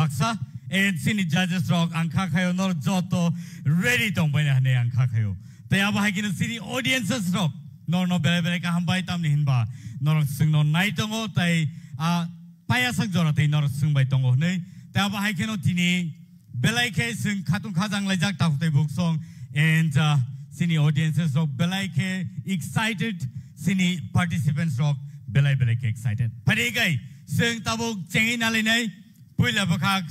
Haksa and sini judges rock angka kayo nor joto ready tong banyak ne angka kayo. Taya bah kini sini audiences rock nor no bere ka hambai tam ni hinba nor sing no night tongo tay paya sang jora tay nor sing bai tongo ne. Taya bah kini tini belai ke sing katung kazang lejak tak tay book song and sini audiences rock belai ke excited sini participants rock belai ke excited. Parigai sing tabuk cengin alinai puila bakak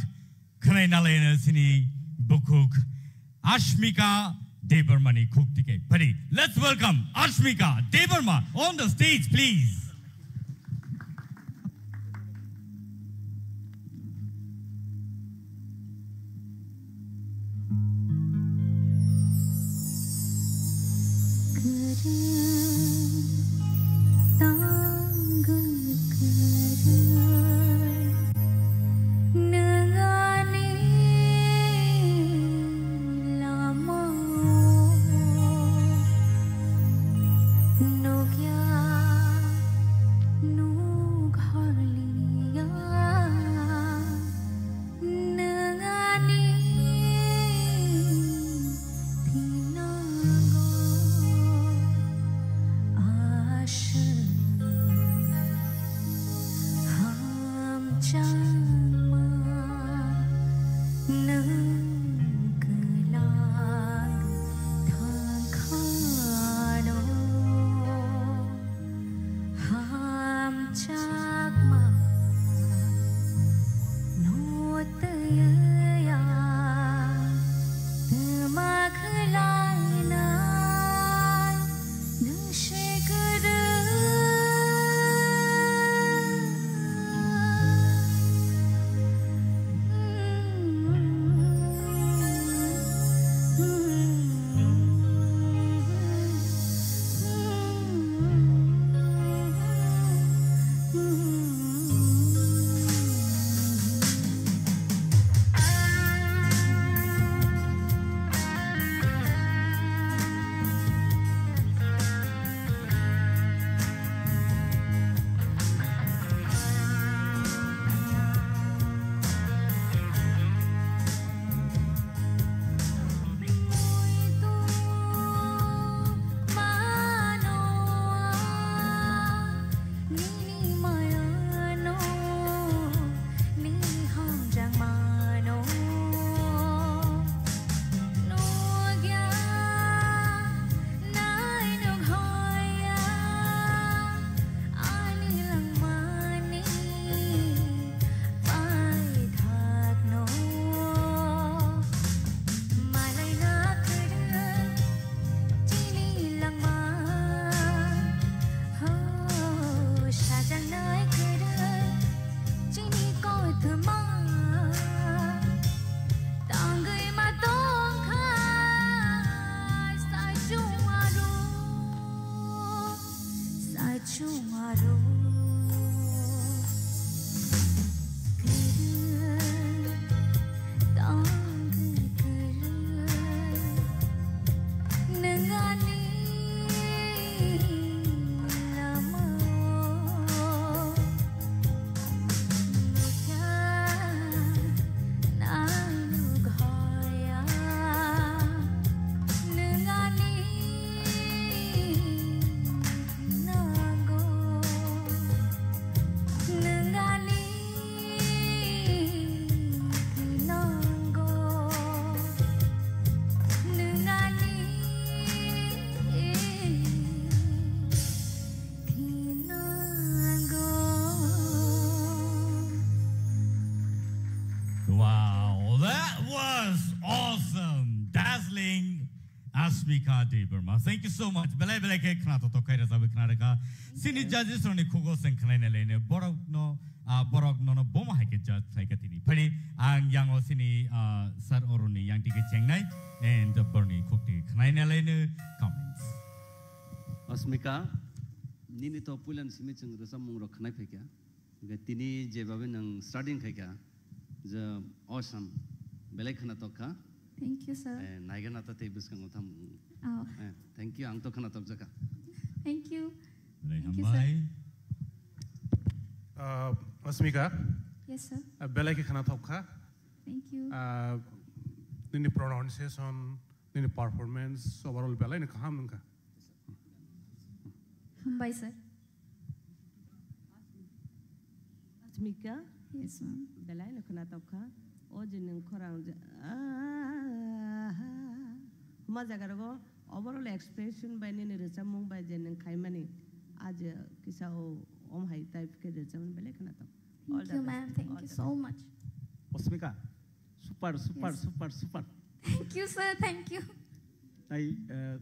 kanai nalai sini bukuk Ashmika Debarmani cook ticket. Pari, let's welcome Ashmika Debarma on the stage, please. Ashmika Debarma. Thank you so much. Belai ke knato to kaira sabi knareka. Sini judges roni kugo sen knaine lene. Borok no boma hai ke judge sai ke tini. Pari ang yang o sini sar oruni yang tike chengnai and Bernie kukti knaine lene comments. Ashmika nini to pulan simi chung rasa mung ro khnai phekya. Ga tini je babe nang starting khekya. The awesome. Belai khna to ka. Thank you, sir. Naigana ta tebus kang utam. Oh. Thank you. Ang to khana tok jaka. Thank you. Thank you, sir. Ashmika. Yes, sir. Belai ke khana tok kha. Thank you. Nini pronunciation, nini performance overall belai ni kaham nungka. Bye, sir. Asmika, Yes, ma'am. belai nak kena tahu kah? Oh jeneng korang, masa karago overall expression by ni resam by jeneng kaimani, aja kisah om hai type ke resam belai kena tahu. Thank you, ma'am. Thank you so much. Osmika, super, super, Yes. super, super. Thank you, sir. Thank you. Nay,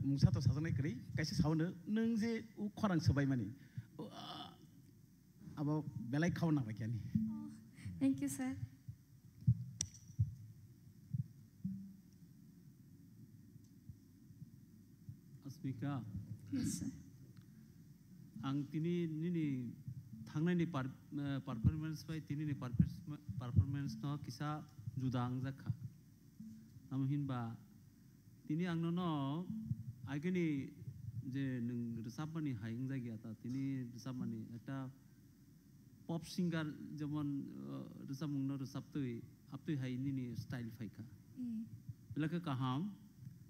mungsa to sajanai kiri, kaisi sauna, nung je korang sebai mani. Abo belai kau nak lagi ni. Oh, thank you, sir. Asmika, Yes, sir. ang tini nini thangnai ni performance by tini ni performance no kisa judang zakha. Namun ba tini ang no agani je nung resapani haing jagi ata tini resapani eta pop singer যেমন resapung no resaptui aptui hai nini style faika. Belaka kaham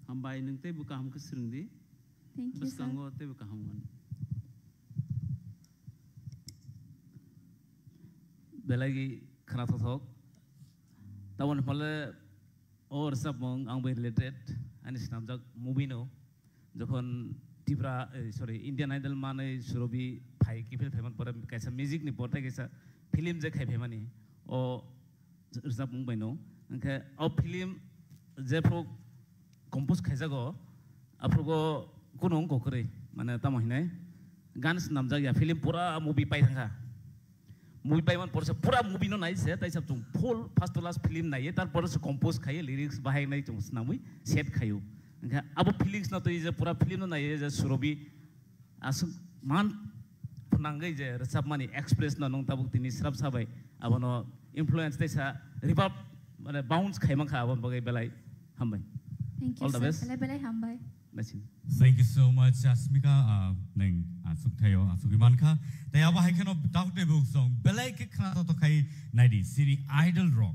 hambai nung te bu kaham kesrungdi Thank you, bas sir. kanggo te bu kaham kan. Belagi kena thok tawon male or sabong ang bay related anis namjak movie no jokhon Tripura sorry Indian Idol mane surobi phai kifil pheman pore kaisa music ni porta kaisa film je khai phemani o sabong bay no angke o film je pro compose khaijago aprogo kunong kokre mane tamohine gan namjak ya film pura movie pai thanga movie pai man porse pura movie no nai se tai sab chung full first to last film nai tar porse compose khai lyrics bahai nai chung snamui set khayu angka abo feelings na to je pura film no nai je surobi asu man phnangai je resap mani express na nong tabuk tini srap sabai abono influence tai sa reverb mane bounce khaimang kha abon bagai belai hambai Thank you, All the sir. best. Belai hambai. nasin Thank you so much, Asmika. Neng asuk tayo asuk iman ka. Tayo ba hay kano talk to book song. Belay ke kana to kay naidi siri idol rock.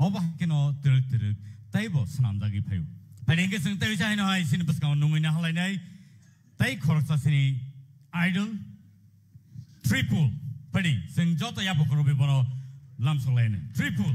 Oba hay kano tiril tayo bo sanam jagi payo. Paling ke sung tayo siya hino hay sinibas ka nungoy na halay nay. Tayo korok sa sini idol triple. Paling sung joto yapo korobi bono lamsolay na triple.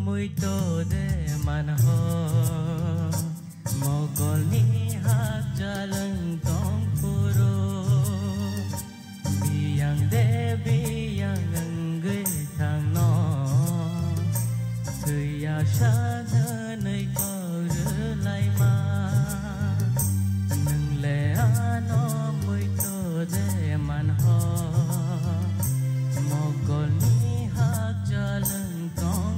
Muito de manho mogolni hak jalan tong puro biyang de biyang angge thang no suya sa nei ko lai ma nang le ano muito de manho mogolni hak jalan tong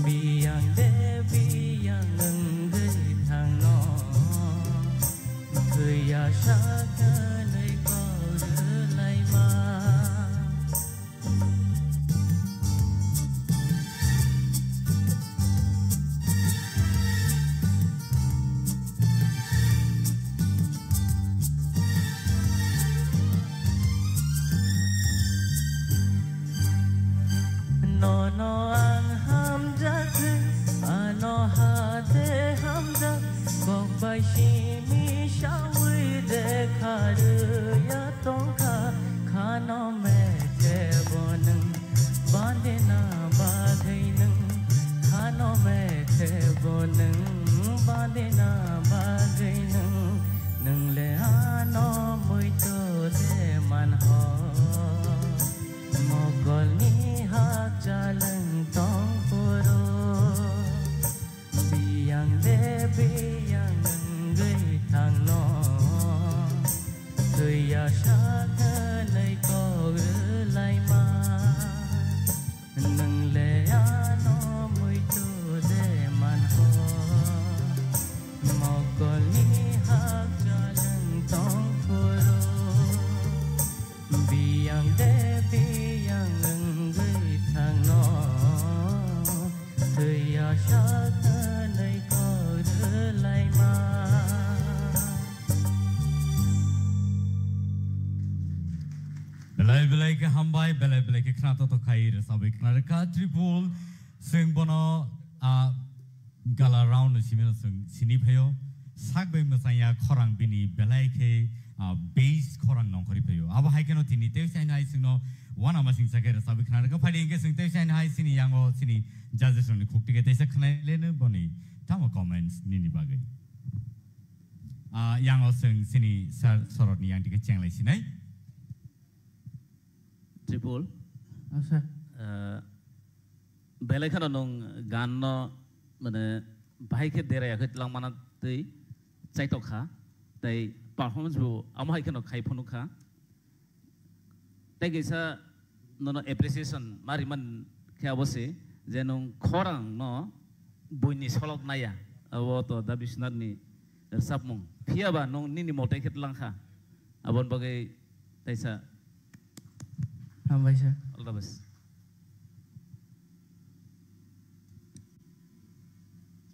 biyang de biyang angge thang no kuya sa kanai ko lai ma no no ang ano hate hamza kok bai shimi shawi de khar ya tongka khano me ke bonang bandena bagainang khano me ke bonang bandena bagainang nang le ano muito de manho mogol ni hak jalan tong puro biyang de biyang angge thang no sakhanai ko lai ma nang le ano mui to de man ho mo ko ni hak jalan tong puro biyang de biyang ngai thang no ya sakhanai ko lai ma Belai ke hambai, belai ke kena toto kai resabai kena reka tripul sing bono gala round simena sini payo sak bai masaya korang bini belai ke base korang nong kori payo. Aba hai keno tini teu sai nai sing no wana ma sing sakai resabai kena reka padi inge sing teu sai nai sini yango sini judges ni kukti ke tesa kena lene boni tama comments nini bagai. Yango sing sini sorot ni yang tiga ceng lai sinai. Tripul. Asa. Belai kan nong gano mana baik ke daerah ya ketelang mana tei cai tokha tei performance bu amai kan kai ponukha tei kisa nono appreciation mari man kaya bose jenong korang no bunyi solok naya awo to dabisnar ni sapmung pia ba nong nini motai ketelang kha abon bagai taisa Hambai sir. all the best.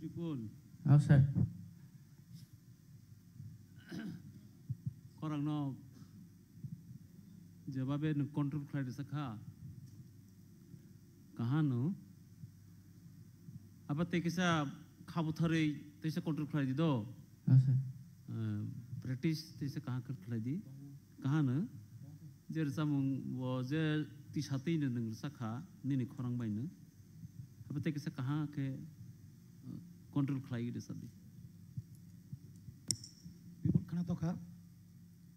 Tripul Oh sir. korang no jawabe no control khai sakha kahano apa te kisa khabu thare tesa control khai di do Oh sir. practice tesa kaha kar khai di kahano jer samung wo je ti satai ne nang sakha nini khorang bai ne apa te kisa kaha ke control khai de sadi Bibul kana to kha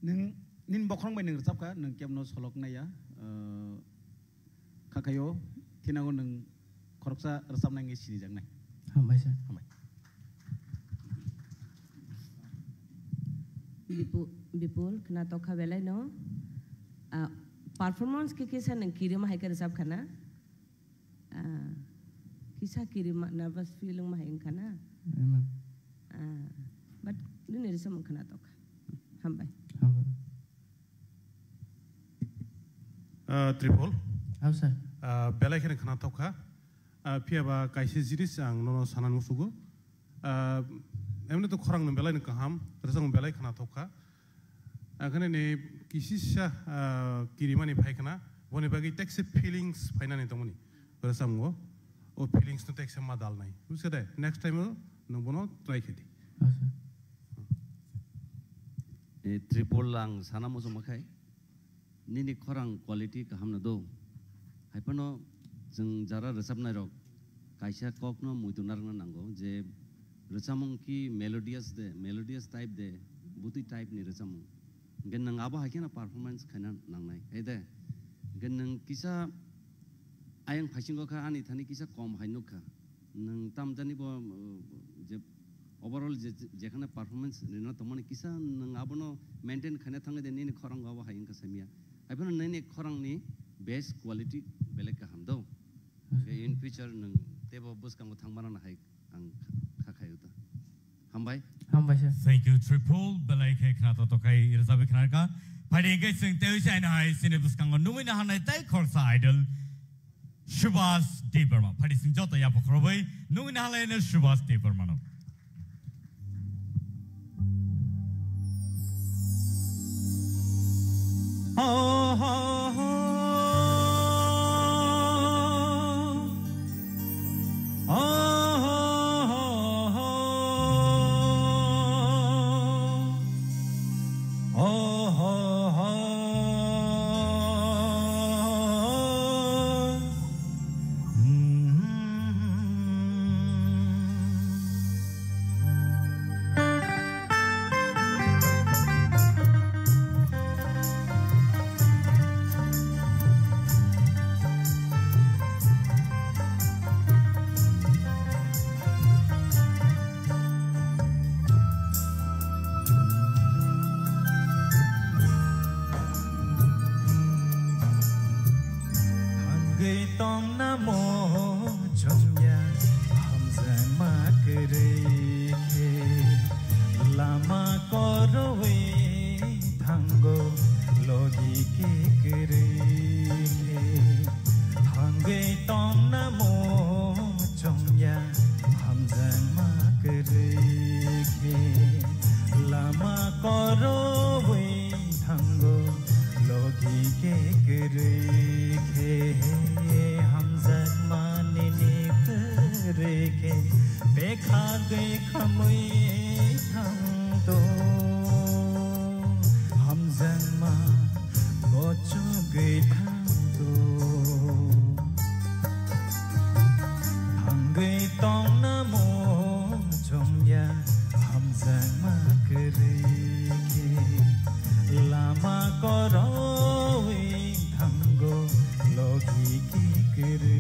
nin bokrong bai nang rap ka nang kemno solok na ya khakayo tinago nang khoroksa rasam nang ngi sini jang nai Hambai sir. Bipul kena tokha belai no performance ke kisa nang kirim hai ka resap khana kisa kirim nervous feeling ma hai khana but ni resam khana tokha hambai Tripul. Oh sir. Belai kena kena tokha pia ba kaisi jiris ang nono sanan musugo emne to khorang belai ni kaham resang belai kena tokha akhane ne kisisha kirimani phaikana boni bagi texe feelings phaina ni tomoni resam go o feelings to texe ma dal nai busse de next time no bono try khedi Oh sir. Tripul lang sana mo sumakai nini korang quality kaham na do haipano jeng jara resap nai rok kaisa kok no muitunar na nango je resamong ki melodious type de buti type ni resamong gen nang aba hakena performance khana nangnai ede gen nang kisa ayang phasingo kha ani thani kisa kom haino kha nang tam jani bo je overall jekhane performance rena tomani kisa nang abono maintain khane thang de ni khorang aba hain ka samia haipano nani khorang ni best quality belek ka hamdo in future nang tebo bus kang thangmana na hai ang khakayuta hambai Hambai sir. Thank you, Tripul. Belai ke kena toto kai irasabi kena ka. Pada ingin sing teu sai na hai sini buskang numi na hanai tai korsa idol. Shubhas Debarma. Pada sing joto ya pokrobai numi na hanai na Shubhas Debarma no. tong namo chomya hamzang makre ke lama korwe thango logi ke kre ke hange tong namo chomya hamzang makre ke lama korwe thango logi ke kre ke hamzat mane ne kre ke bekha ge khamui thang to hamzat ma gochu ge thang to hange tong namo chomya hamzat ma kre ke lama korwe thango logi ki kre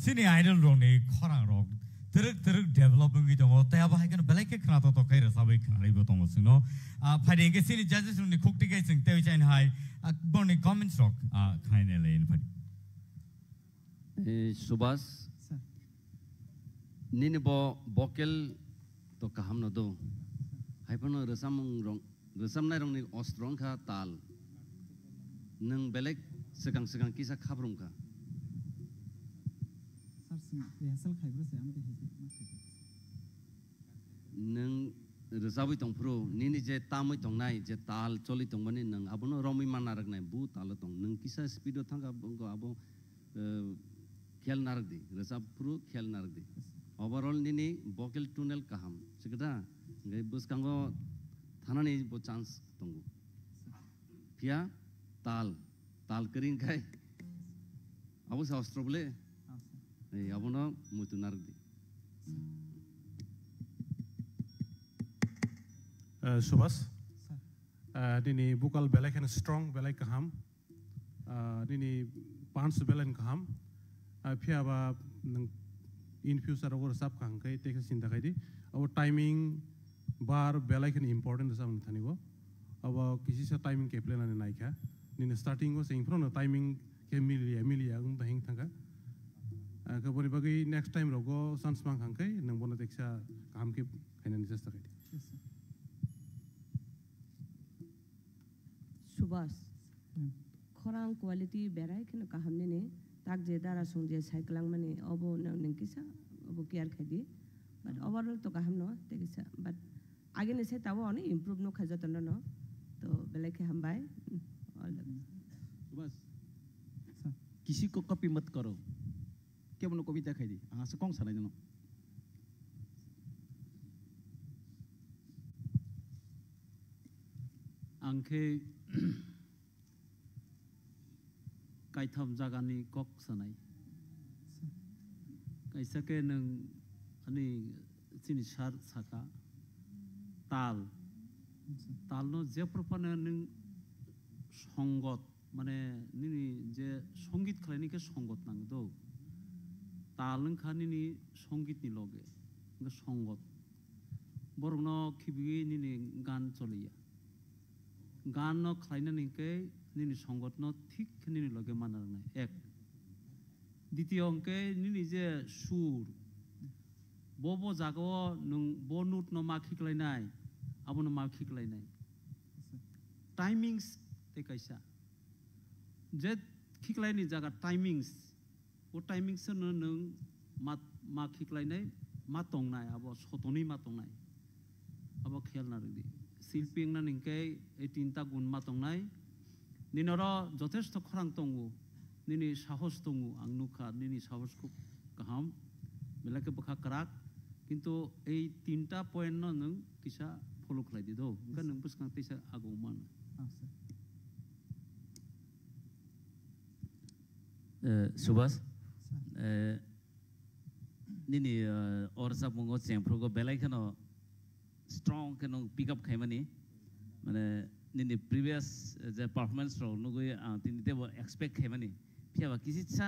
Sini idol rong ni khorang rong teruk development gitu mo taya bahai kan belai ke kena to kai rasa bai kena ribu tong sing no phading ke sini judges rong ni khokti kai sing tei chain hai bon ni comments rok khai ne lein phadi Subhas nini bo vocal to kaham no do hai pano resam nai rong ni ostrong kha tal nang belek segang kisa khabrung ka rehearsal khaibro se amte nang rezawi tong pro nini je tamoi tong nai je tal choli tong bani nang abono romi manarak nai bu tal tong nang kisa speed thanga bongo abo khel narak di rezab pro khel narak di overall nini vocal tunnel kaham sikada ngai bus kango thanani bo chance tongu pia tal kering kai abo sa ostroble abono mutu narak di Subhas dini vocal belai kan strong belai kaham dini pants belai kaham pia ba in future agar sab kahang kai teka cinta kai di our timing bar belai kan important sab thani bo aba kisi sa timing ke plan ane naik ha nini starting go saying from timing ke milia bahing thanga kabori bagi next time rogo sans mang kahang kai nang bona teksa kaham ke kainan jasta kai Subas. Korang quality berai kena kahamne ne tak je dara song je cyclang mani obo nengkisa obo kiar khadi but overall to kaham no tekisa but again se tawo ne improve no khaja tan no to belai ke हम भाई all the बस किसी को कॉपी मत करो क्या बनो कविता खाई दी हाँ से कौन सा नहीं जानो आंखे कायथम जागानी कक सनाय कैसा के नंग अनि सिनि सार साका ताल ताल नो जे प्रपन नंग संगत माने निनि जे संगीत खालायनि के संगत नांग दो ताल नंग खानिनि संगीत नि लगे संगत बरनो खिबि निनि गान चलिया गान न खालायनि के निनि संगत न ठीक निनि लगे मानना एक द्वितीय अंके निनि जे सुर बबो जागो नों बनुत न मा खिखलायनाय आबो न मा खिखलायनाय टाइमिंग्स ते कैसा जे खिखलायनि जागा टाइमिंग्स वो टाइमिंग्स न नों मा खिखलायनाय मा तंनाय आबो सतनि मा तंनाय आबो खेल ना रदि शिल्पिंग ना निके ए तीनटा गुण मा तंनाय निनरा যথেষ্ট खरां तंगु निनि साहस तंगु आं नुखा निनि साहस को गाहाम बेलाके बखा कराक किंतु ए तीनटा पॉइंट न नों किसा फॉलो खालायदि दो ओंका नों बुसखां तैसा आगौ मान सुभाष निनि और सब मंगो चेंफ्रो को बेलाय खनो स्ट्रांग खनो पिकअप खायमानि माने निनि प्रीवियस जे परफॉर्मेंस रो नुगुय तिनि देबो एक्सपेक्ट खायमानि फियाबा किसिसा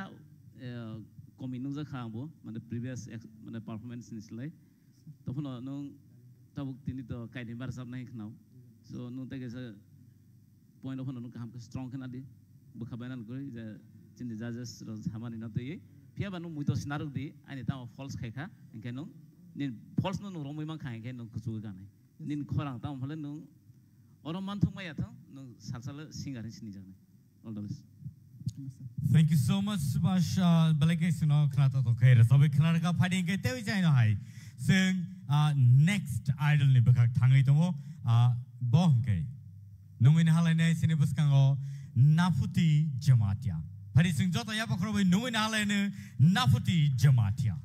कमिनु जा खाबो माने प्रीवियस माने परफॉर्मेंस निसलाय तफनो नु तबुक तिनि तो कायनि बार सब नाही खनाव सो नु तके से पॉइंट अफ नु काम स्ट्रांग खना दि बुखाबायना गय जे चिनि जजेस रो हामानि न तयै फियाबा नु मुइतो सिनारु दि आनि ता फॉल्स खायखा एंके नु निन फॉल्स नु रोमै मा खायके नु कुचु गानाय निन खरां ता हमले नु और मान थुमाया था नु सारसाल सिंगार सिनि जानाय all the best Thank you so much, Subhash. Balake sino khnata to khair. Sabai khnara ka fighting ke tewi chai no hai. Sing next idol ni bakak thangai tomo bohong ke. Nungin halai ne sini buskango Nafuti Jamatia. Phari sing jota ya pakro bai nungin halai ne Nafuti Jamatia.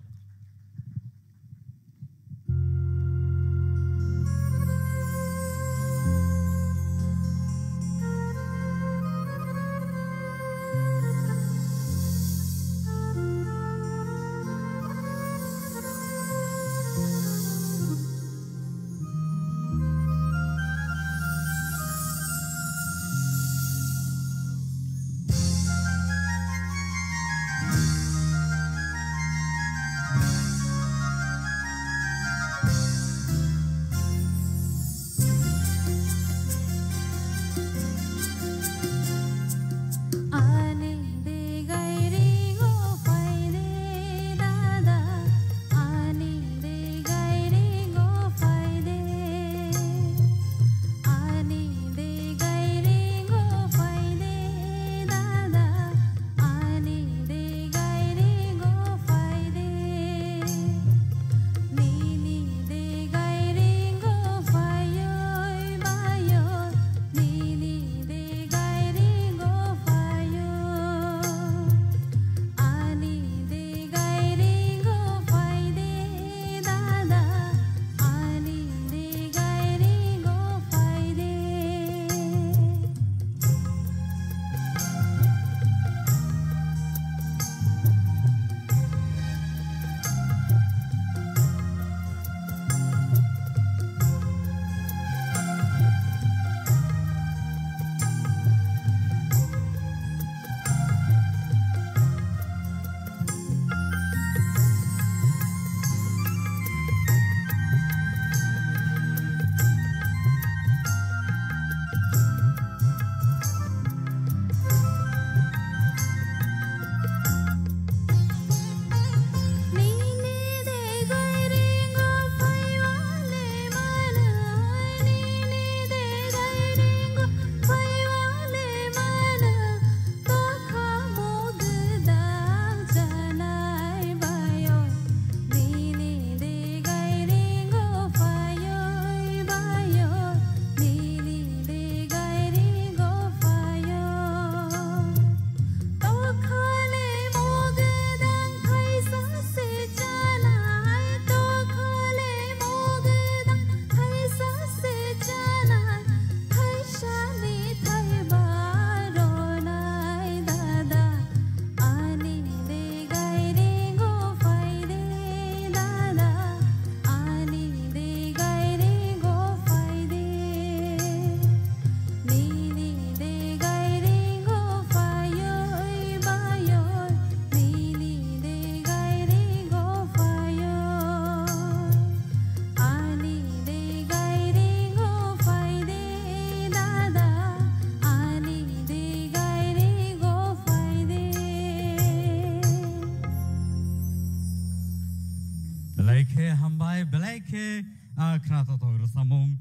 hambai belai ke khana to samung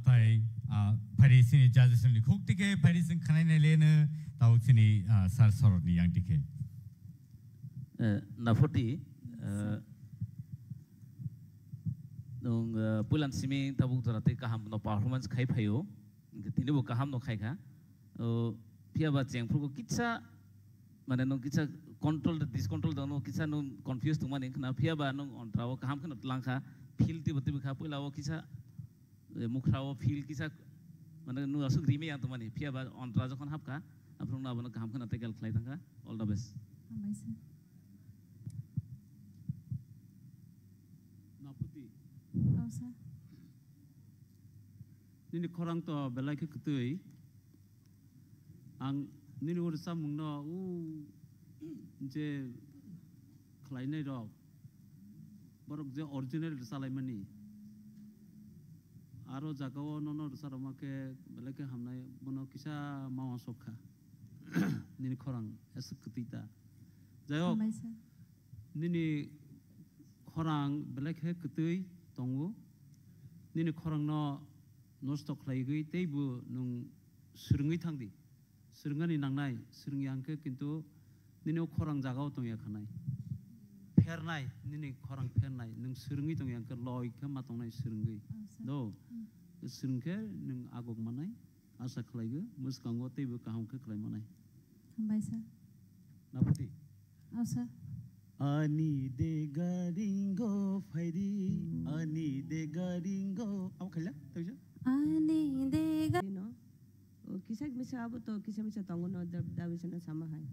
tai phari sini judges ni khok tike phari sing khanai ne lene tau sini sar sorot ni yang tike na foti nung pulan simi tabuk torate kaham no performance khai phayo tini bo kaham no khai kha pia ba cheng phu ko kitsa mane no kitsa control discontrol no kitsa no confused tu mane na pia ba no on trawo kaham khana tlang kha feel ti bati kha pula wo kitsa mukhrawo feel kitsa mane no asuk rime yang tu mane pia ba on tra jokhon hap ka aprong na bono kaham khana tegal khlai thanga all the best Nini korang to belai ke ketui, ang nini urusan mungno je kelainai rok, borok je original rusalai mani, aro jagawo nono rusarama ke belai ke hamnai bono kisah mau sokha, nini korang esok ketita, jayok nini korang belai ke ketui tongu, nini korang no nosto khlaigui teibu nung surungi thangdi surungani nangnai surungi angke kintu nini khorang jagao tongya khanai phernai nini khorang phernai nung surungi tongya angke loi ke ma tongnai surungi do surungke nung agok manai asa khlaigu muskango teibu kaham ke khlai manai hambai sir naputi sir Ani de garingo fairi ani de garingo apa kaya tahu je ani dega no kisah misal apa tu kisah tanggung no dah sana sama hai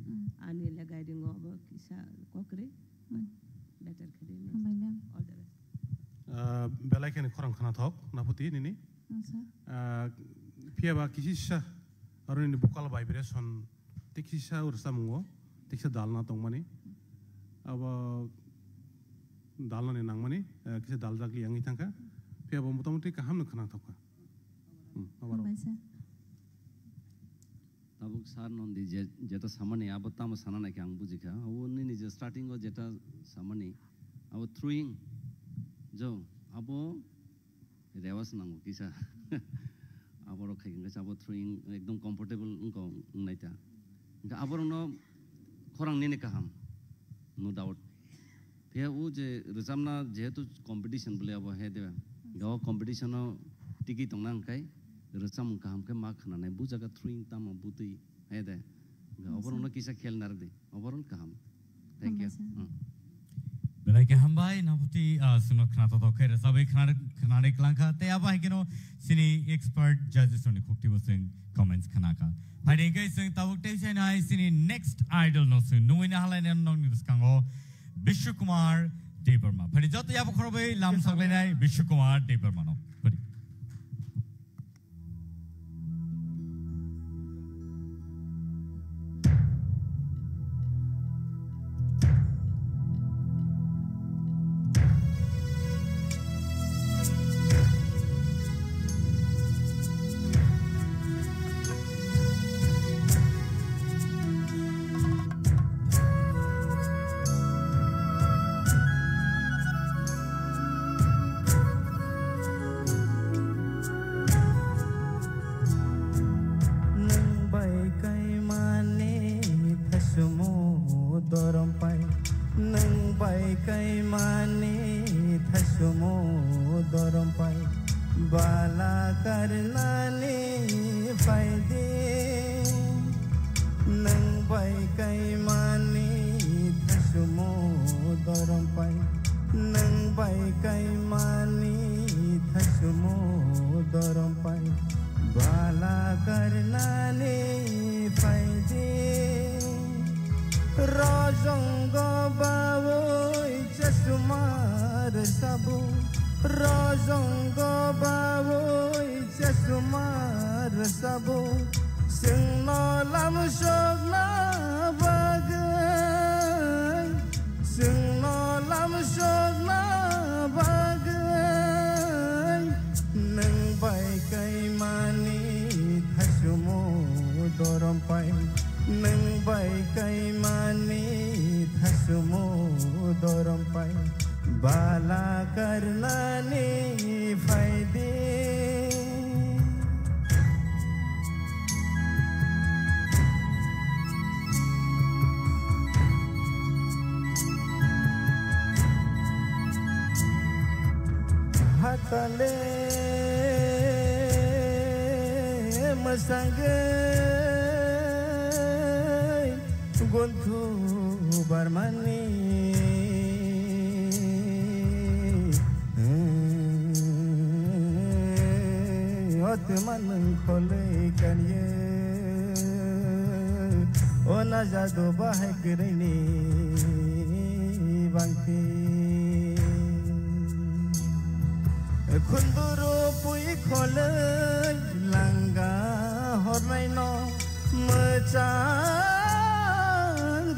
ani le guiding apa kisah kokre better kiri hambai ma'am all the best belai ke ni korang khana thok naputi nini pia ba kisah orang ini bukal vibration tikisah urusan mungo tikisah dalna tong mani अब दालना ने नांग मनी किसे दाल जागली यंगी थंका फिर अब मुतामुती का हम न खाना थोका tabuk sar nondi jeta samani abo tama sanana ke ang bujika abo ni je starting go jeta samani abo throwing jo abo rewas nango kisa abo ro khaing ga abo throwing ekdom comfortable unko naita ga abo no khorang ne kaham no doubt फिर वो जे रजामना जेहेतु कंपटीशन बोले अब है देवा गाँव कंपटीशन टिकी तंगना अंकाई रजाम काम के मार्क खाना नहीं बुझा का थ्रोइंग ताम बुतई है दे ओवरऑल ना किसा खेल नर दे ओवरऑल काम thank you belai ke hambai naputi suno khana to khair sabai khana ne klangka te aba hikino sini expert judges oni khukti bosing comments khana ka phai kai sing tabuk te chai sini next idol no sun nuina halai ne nong ni skango Vishnu Kumar Debarma phai joto yabo khorobai lam saglai nai Vishnu Kumar Debarma no phai Bala karna nani faidi hatale masangai gontu barmani Otman khole kanye ona jado bahagrini bangti khunduro pui khole langa hornai no macha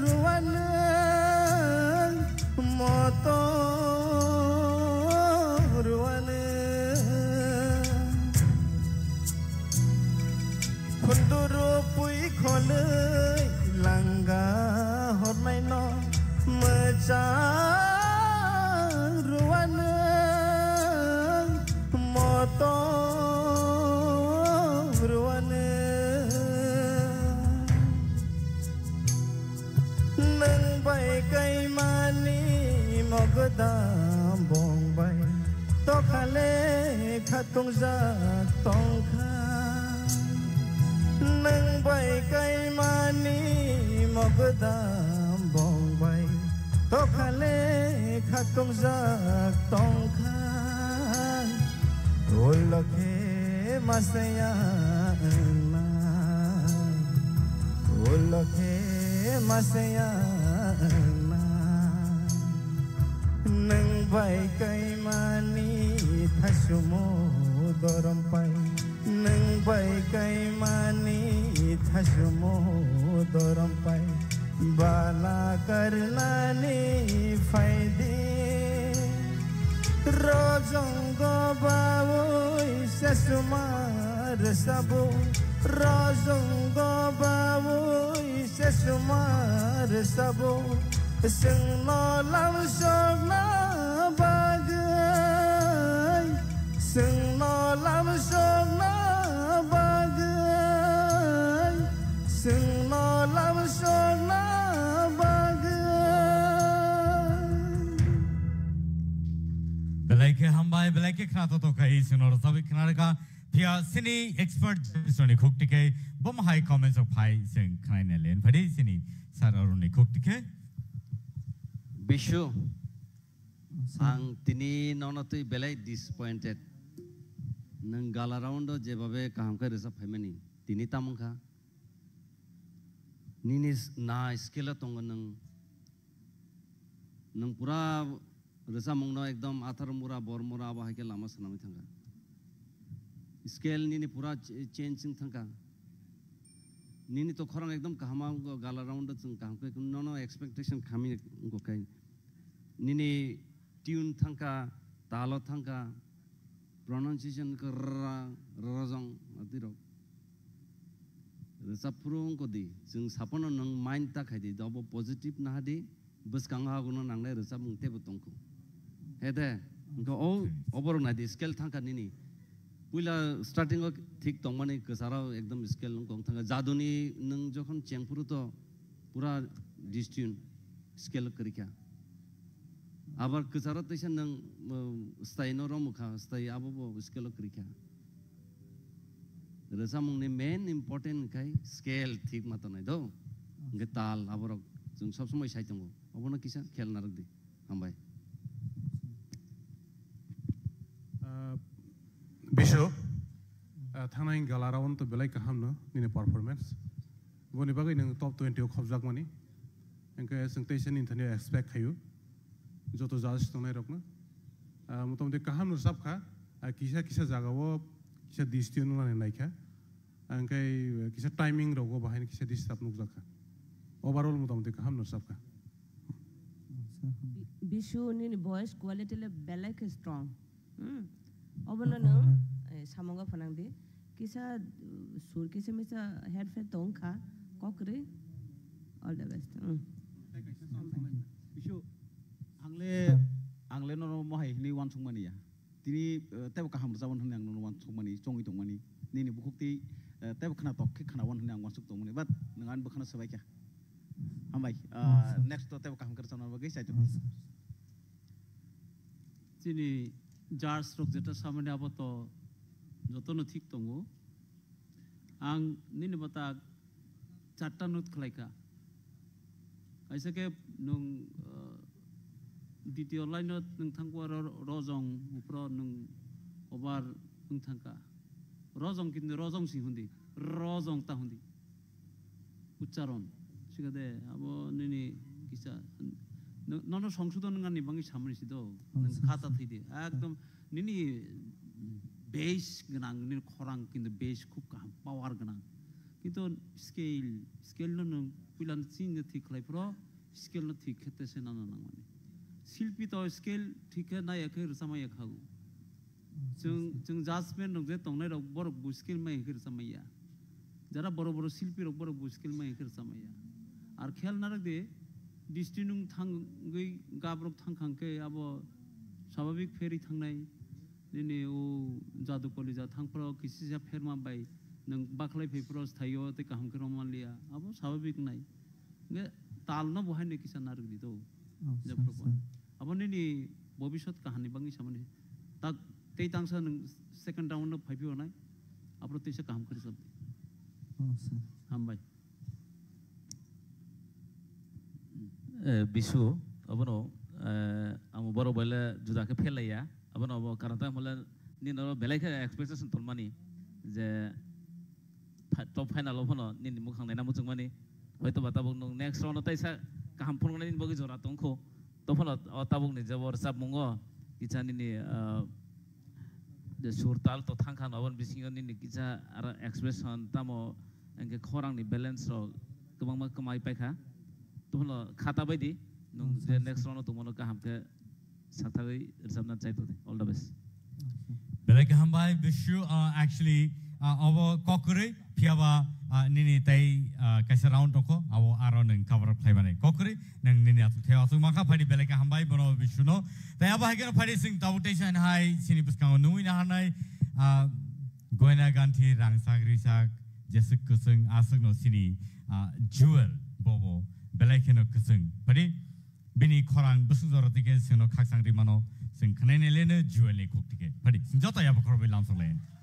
ruan moto ruan khunduro pui khole langa hornai no macha ruan moto ruan nang bai kai mani mogadam bong bai to khale khatung za tong kha nang bai kai mani mogadam bong bai to khale khatung za tong kha Olokhe masaya na Olokhe masaya na Nang bai kai mani thasumo doram pai Nang bai kai mani thasumo doram pai Bala karna ni faidi Rojongo bawoi sesumar sabu Rojongo bawoi sesumar sabu Sing no lam sogna bagai Sing no lam sogna bagai Sing no lam sogna Belai hambai belai khana to kai sinor sabi khana ka pia sini expert soni khuk tike bom high comments of high sing khana ne len phadi sini sararuni khuk tike Bishu ang tini nonatui belai disappointed nang gala round jebabe kaham ka resa family tini tamungkha ninis na skill tong nang pura resa mungno ekdom athar mura bor mura ba ke lama sanami thanga scale ni pura changing thanga ni to khorang ekdom kahama gala round chung kaham ke no expectation khami ko kai ni tune thanga talo thanga pronunciation ka rajang atiro resa purung ko di chung sapono nang mind ta khai di dobo positive na di bus kang ha guno nang resa mungte butongko Hede, ko overall na di scale thangka nini. Puila starting o thik tongmani kesara ekdom scale kong thangka jaduni nang jokhon chengpuru to pura distune scale karikya. Abar kesara tesa nang stay no romukha stay abo scale karikya. Resa mungni main important kai scale thik mata nai do. Getal aborok jung sob somoy sai tongo. Abono kisa khel narak di hambai. Bisho, thangnaing gala round to belai kaham no nini performance. Boni bagai nang top 20 o khobjak mani. Engke sengtation intane expect khayu. Joto judge tongnai rokna. Motamoti kaham no sab kha kisa jaga wo kisa distune na naikha. Engke kisa timing rogo bahain kisa disturb nuk jakha. Overall motamoti kaham no sab kha. Bisho nini voice quality le belai ke strong. Obana no samonga phanangdi kisa sur kisa misa headphone tong kha kokre all the best Bishu angle no mo hai ni wan sung mani ya tini tebo kaham zawan hene ang nono wansuk mani chongi tong mani nini bukukti tebo khana tok ke khana wan hene ang wansuk tong mani but ngan bu khana sabai kya hambai next to tebo kaham kersa na bagai sai tu tini jar stroke jeta samane abato jotono thik tongo ang nini bata chatta nut khlaika kaisa ke nung দ্বিতীয় লাইনত नोंथांखौ रजं उपरो नों ओभार नोंथांखा रजं কিন্তু रजं সি हुंदी रजं ता हुंदी উচ্চারণ শিখাদে আবো নিনি কিসা নন সংশোধন গানি বাঙ্গি সামনেছি তো খাতা থইদে একদম নিনি বেশ গোনাं নিনি খরাং কিন্তু বেশ খুব পাওয়ার গোনাं কিন্তু স্কেল নং পিলান চিন ঠিক খাইफ्र স্কেল ন ঠিক খেতেছে না না মানে শিল্পী তো স্কেল ঠিক নাই একে রসামাইয়া খাও जों जाजमेन्ट रंजे तंनाय रक बरक बु स्केल माइ हेर समाया যারা বড় বড় শিল্পী রক বড় বু স্কেল মাइ हेर समाया আর খেল না রে ডিস্ট্রিনুং থাঙ্গৈ গাবরক থাংखांखे আবো স্বাভাবিক ফেরি থাंनाय दिनै ও जादु कलेजा थांफ्र किसिजा फेरमा बाय नों बाखलाय फैफ्रस थायो ते काहम करमालिया आबो स्वाभाविक नाय गे ताल न बहायने किसा नारगदि तो अब निनी भविष्यत कहानी बांगी सामने ता तेई तांसा नों सेकंड राउंड न फाइफियो नाय आपरो तेसे काम करि सब हम भाई बिसु अबनो आम बरो बले जुदाके फेलाया अबनो अब कारणता मले निनो बेलायखे एक्सपेक्टेशन तलमानि जे टप फाइनल अबनो निनि मुखांनाय ना मुजंमानि हयतो बाताबो नों नेक्स्ट राउंड ताइसा काम फुंगनाय बगै जरा तंखो तफल ताबुंनि जबर साब मंगो किचानिनि जे सुरताल तो थांखान अबन बिसिंगनि किचा आरो एक्सप्रेशन तामो एंगे खरांनि बैलेंस रो गोबां मा कमाय पाइखा तफल खाता बायदि नों जे नेक्स्ट राउंड तमनो काहामके साथागै रोजाबना चाइतो ऑल द बेस्ट बेलायखे हामबाय बिसु एक्चुअली अब ककरै फियाबा निनि ताइ काइसा राउंड तको अब आरो नों कवर अप खाइबाने ककरै नों निनि आतु थेवा सु माखा फादि बेलायखे हामबाय बनो बिसुनो ताइ अब हायगेन फादि सिं ताबुटेसन हाय सिनि पुसकांग नुइना हानाय गयना गान्थि रांसाग्रिसाक जेसुक कुसुं आसुकनो सिनि जुवेल बबो बेलायखेनो कुसुं फादि बिनि खरां बुसुं जरतिके सिनो खाकसांग्रि मानो सिं खनायनेलेनो जुवेलनि कुकटिके फादि सिं जता याबो खरबे लामसलेन